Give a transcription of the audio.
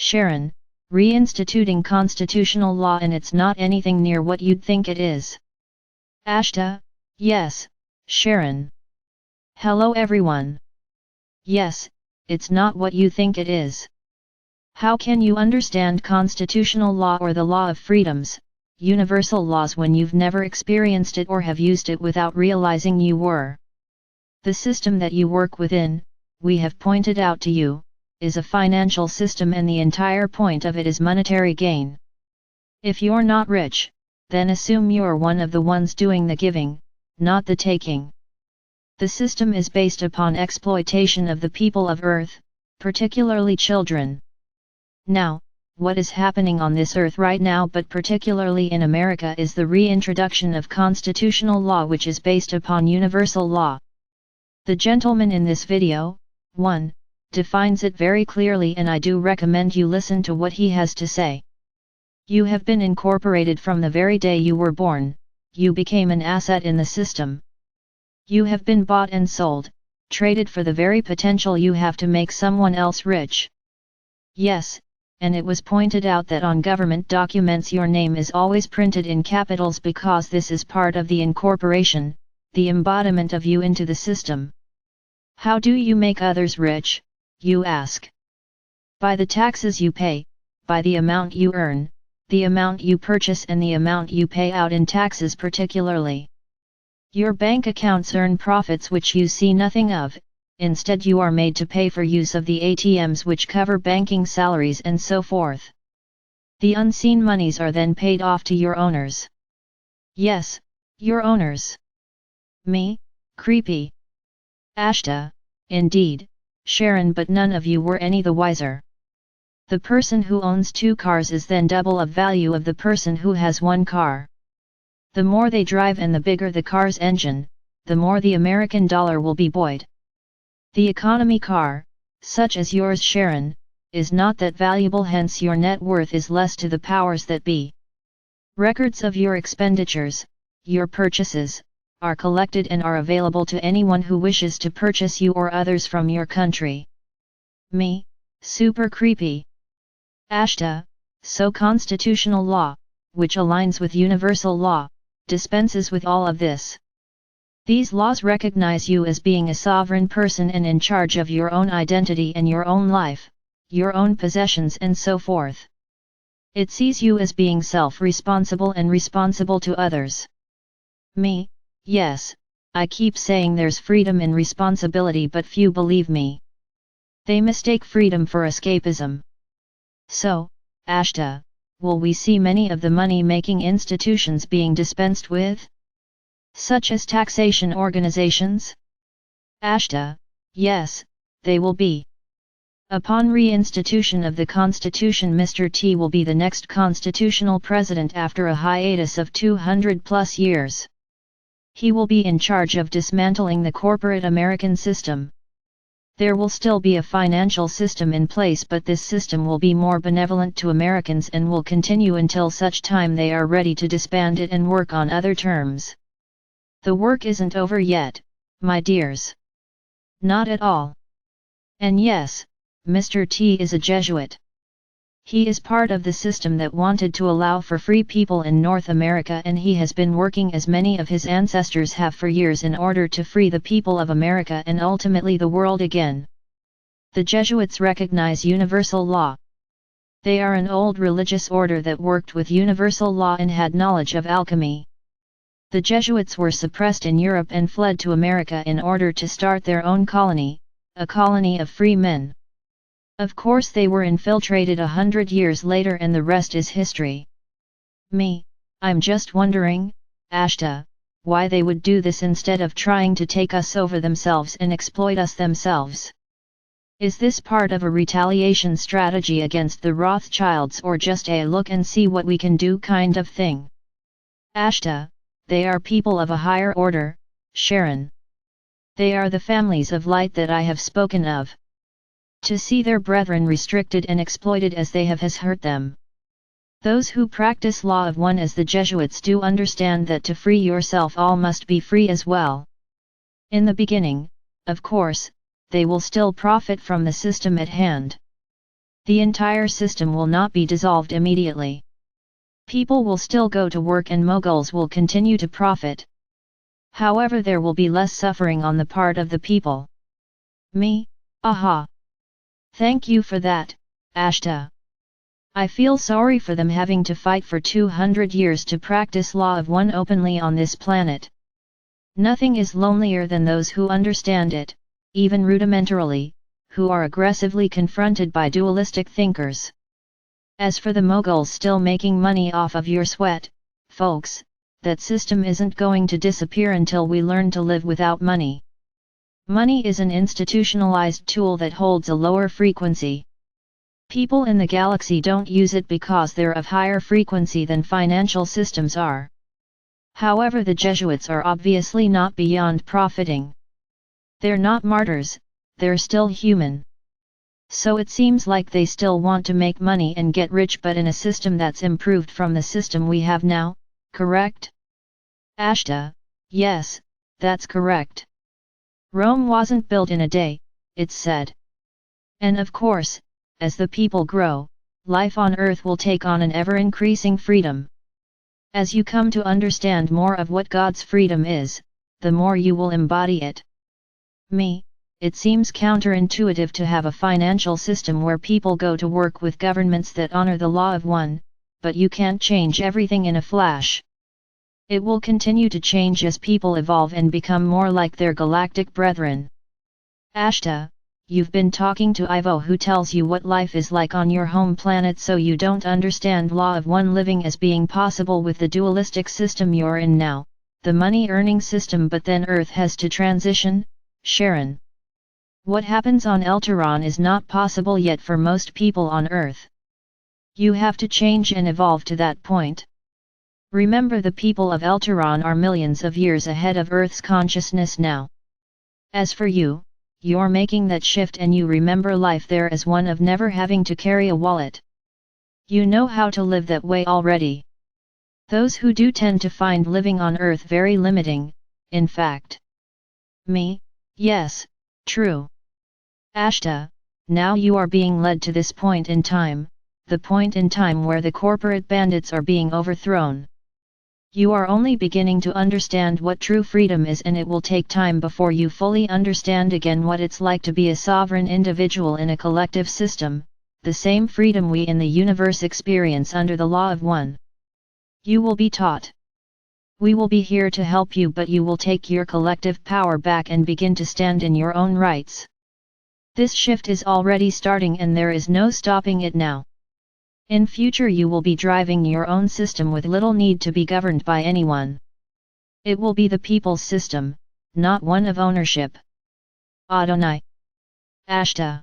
Sharon, reinstituting constitutional law, and it's not anything near what you'd think it is. Ashtar, yes, Sharon. Hello everyone. Yes, it's not what you think it is. How can you understand constitutional law or the law of freedoms, universal laws, when you've never experienced it or have used it without realizing you were? The system that you work within, we have pointed out to you, is a financial system, and the entire point of it is monetary gain. If you're not rich, then assume you're one of the ones doing the giving, not the taking. The system is based upon exploitation of the people of Earth, particularly children. Now, what is happening on this earth right now, but particularly in America, is the reintroduction of constitutional law, which is based upon universal law. The gentleman in this video, 1, defines it very clearly, and I do recommend you listen to what he has to say. You have been incorporated from the very day you were born. You became an asset in the system. You have been bought and sold, traded for the very potential you have to make someone else rich. Yes, and it was pointed out that on government documents your name is always printed in capitals because this is part of the incorporation, the embodiment of you into the system. How do you make others rich, you ask? By the taxes you pay, by the amount you earn, the amount you purchase, and the amount you pay out in taxes particularly. Your bank accounts earn profits which you see nothing of. Instead you are made to pay for use of the ATMs which cover banking salaries and so forth. The unseen monies are then paid off to your owners. Yes, your owners. Me? Creepy. Ashtar, indeed, Sharon, but none of you were any the wiser. The person who owns 2 cars is then double of value of the person who has 1 car. The more they drive and the bigger the car's engine, the more the American dollar will be buoyed. The economy car, such as yours, Sharon, is not that valuable, hence your net worth is less to the powers that be. Records of your expenditures, your purchases, are collected and are available to anyone who wishes to purchase you or others from your country. Me? Super creepy. Ashtar, so constitutional law, which aligns with universal law, dispenses with all of this. These laws recognize you as being a sovereign person and in charge of your own identity and your own life, your own possessions and so forth. It sees you as being self-responsible and responsible to others. Me? Yes, I keep saying there's freedom and responsibility, but few believe me. They mistake freedom for escapism. So, Ashtar, will we see many of the money-making institutions being dispensed with? Such as taxation organizations? Ashtar, yes, they will be. Upon reinstitution of the Constitution, Mr. T will be the next constitutional president after a hiatus of 200+ years. He will be in charge of dismantling the corporate American system. There will still be a financial system in place, but this system will be more benevolent to Americans and will continue until such time they are ready to disband it and work on other terms. The work isn't over yet, my dears. Not at all. And yes, Mr. T is a Jesuit. He is part of the system that wanted to allow for free people in North America, and he has been working, as many of his ancestors have for years, in order to free the people of America and ultimately the world again. The Jesuits recognize universal law. They are an old religious order that worked with universal law and had knowledge of alchemy. The Jesuits were suppressed in Europe and fled to America in order to start their own colony, a colony of free men. Of course they were infiltrated 100 years later and the rest is history. Me, I'm just wondering, Ashtar, why they would do this instead of trying to take us over themselves and exploit us themselves. Is this part of a retaliation strategy against the Rothschilds, or just a look and see what we can do kind of thing? Ashtar, they are people of a higher order, Sharon. They are the families of light that I have spoken of. To see their brethren restricted and exploited as they have has hurt them. Those who practice law of one as the Jesuits do understand that to free yourself all must be free as well. In the beginning, of course, they will still profit from the system at hand. The entire system will not be dissolved immediately. People will still go to work and moguls will continue to profit. However, there will be less suffering on the part of the people. Me? Aha! Thank you for that, Ashtar. I feel sorry for them having to fight for 200 years to practice Law of One openly on this planet. Nothing is lonelier than those who understand it, even rudimentarily, who are aggressively confronted by dualistic thinkers. As for the moguls still making money off of your sweat, folks, that system isn't going to disappear until we learn to live without money. Money is an institutionalized tool that holds a lower frequency. People in the galaxy don't use it because they're of higher frequency than financial systems are. However, the Jesuits are obviously not beyond profiting. They're not martyrs, they're still human. So it seems like they still want to make money and get rich, but in a system that's improved from the system we have now, correct? Ashtar, yes, that's correct. Rome wasn't built in a day, it's said. And of course, as the people grow, life on Earth will take on an ever-increasing freedom. As you come to understand more of what God's freedom is, the more you will embody it. Me, it seems counterintuitive to have a financial system where people go to work with governments that honor the Law of One, but you can't change everything in a flash. It will continue to change as people evolve and become more like their galactic brethren. Ashtar, you've been talking to Ivo, who tells you what life is like on your home planet, so you don't understand Law of One living as being possible with the dualistic system you're in now, the money-earning system, but then Earth has to transition, Sharon. What happens on Eltaron is not possible yet for most people on Earth. You have to change and evolve to that point. Remember, the people of Eltaron are millions of years ahead of Earth's consciousness now. As for you, you're making that shift and you remember life there as one of never having to carry a wallet. You know how to live that way already. Those who do tend to find living on Earth very limiting, in fact. Me, yes, true. Ashtar, now you are being led to this point in time, the point in time where the corporate bandits are being overthrown. You are only beginning to understand what true freedom is, and it will take time before you fully understand again what it's like to be a sovereign individual in a collective system, the same freedom we in the universe experience under the Law of One. You will be taught. We will be here to help you, but you will take your collective power back and begin to stand in your own rights. This shift is already starting and there is no stopping it now. In future you will be driving your own system with little need to be governed by anyone. It will be the people's system, not one of ownership. Adonai. Ashtar.